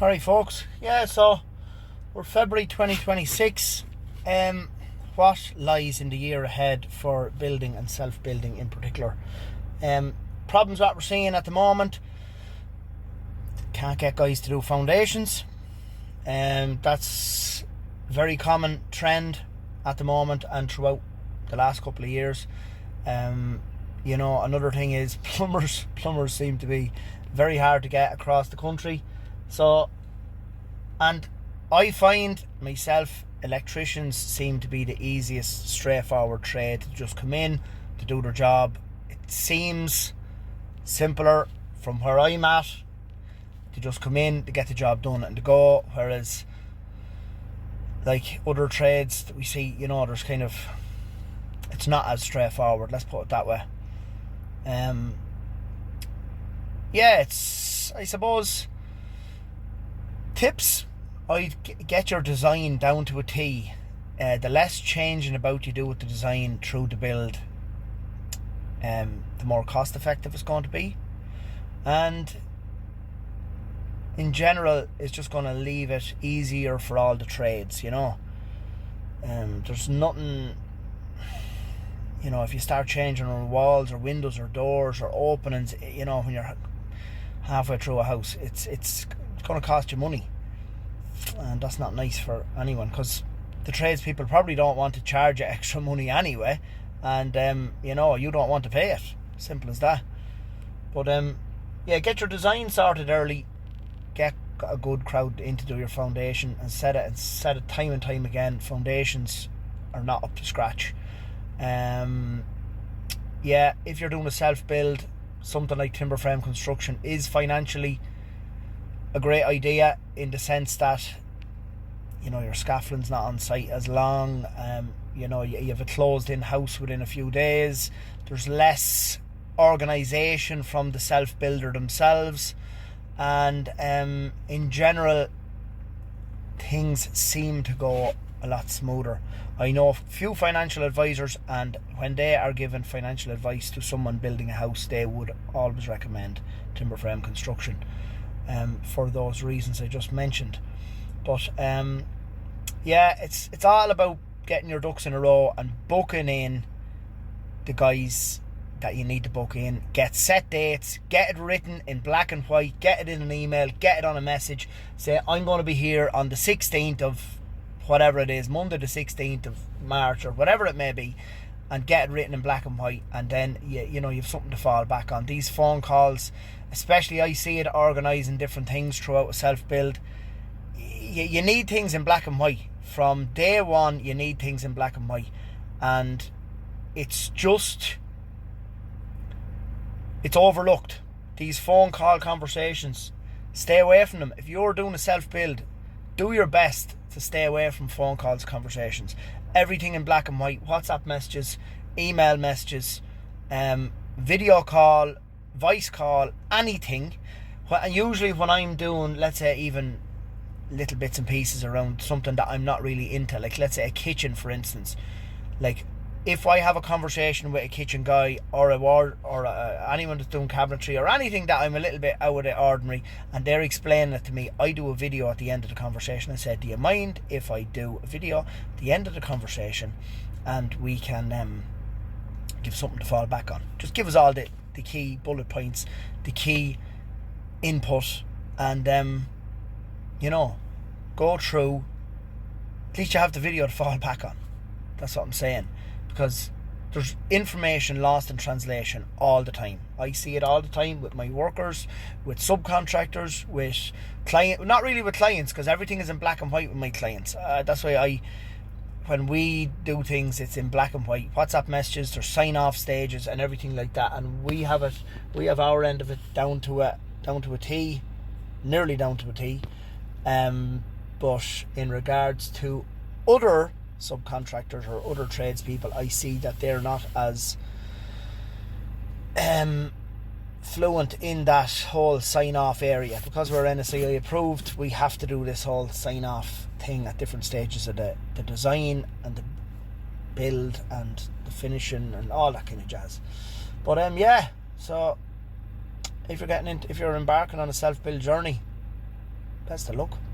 Alright folks, so we're February 2026. What lies in the year ahead for building and self-building in particular? Problems that we're seeing at the moment: can't get guys to do foundations. That's a very common trend at the moment and throughout the last couple of years. Another thing is plumbers seem to be very hard to get across the country. And I find myself, electricians seem to be the easiest, straightforward trade to just come in to do their job. It seems simpler from where I'm at to just come in to get the job done and to go. Whereas, like other trades that we see, there's kind of, it's not as straightforward. Let's put it that way. I suppose, tips: I'd get your design down to a T. The less changing about you do with the design through the build, the more cost effective it's going to be. And in general, it's just going to leave it easier for all the trades, There's nothing, if you start changing on walls or windows or doors or openings, when you're halfway through a house, it's going to cost you money. And that's not nice for anyone, because the tradespeople probably don't want to charge you extra money anyway, and you don't want to pay it. Simple as that. But get your design sorted early, get a good crowd in to do your foundation, and set it time and time again. Foundations are not up to scratch. If you're doing a self-build, something like timber frame construction is financially a great idea, in the sense that your scaffolding's not on site as long. You have a closed in house within a few days. There's less organisation from the self-builder themselves, and in general things seem to go a lot smoother. I know a few financial advisors, and when they are giving financial advice to someone building a house, they would always recommend timber frame construction, for those reasons I just mentioned. But it's all about getting your ducks in a row and booking in the guys that you need to book in. Get set dates, get it written in black and white, get it in an email, get it on a message. Say, I'm going to be here on the 16th of whatever it is, Monday the 16th of March or whatever it may be, and get it written in black and white, and then you've something to fall back on. These phone calls, especially, I see it organising different things throughout a self-build. You need things in black and white. From day one, you need things in black and white. And it's overlooked. These phone call conversations, stay away from them. If you're doing a self-build, do your best to stay away from phone calls, conversations. Everything in black and white: WhatsApp messages, email messages, video call, voice call, anything. And usually when I'm doing, let's say, even little bits and pieces around something that I'm not really into, like let's say a kitchen, for instance, like if I have a conversation with a kitchen guy or anyone that's doing cabinetry or anything that I'm a little bit out of the ordinary, and they're explaining it to me, I do a video at the end of the conversation. I said, do you mind if I do a video at the end of the conversation, and we can give something to fall back on? Just give us all the key bullet points, the key input, and go through. At least you have the video to fall back on. That's what I'm saying. Because there's information lost in translation all the time. I see it all the time with my workers, with subcontractors, with clients. Not really with clients, because everything is in black and white with my clients. That's why when we do things, it's in black and white. WhatsApp messages, there's sign-off stages and everything like that. And we have our end of it down to a T, nearly down to a T. But in regards to other subcontractors or other tradespeople, I see that they're not as fluent in that whole sign-off area. Because we're NSAI approved, we have to do this whole sign-off thing at different stages of the design and the build and the finishing and all that kind of jazz. But so if you're embarking on a self-build journey, Best of luck.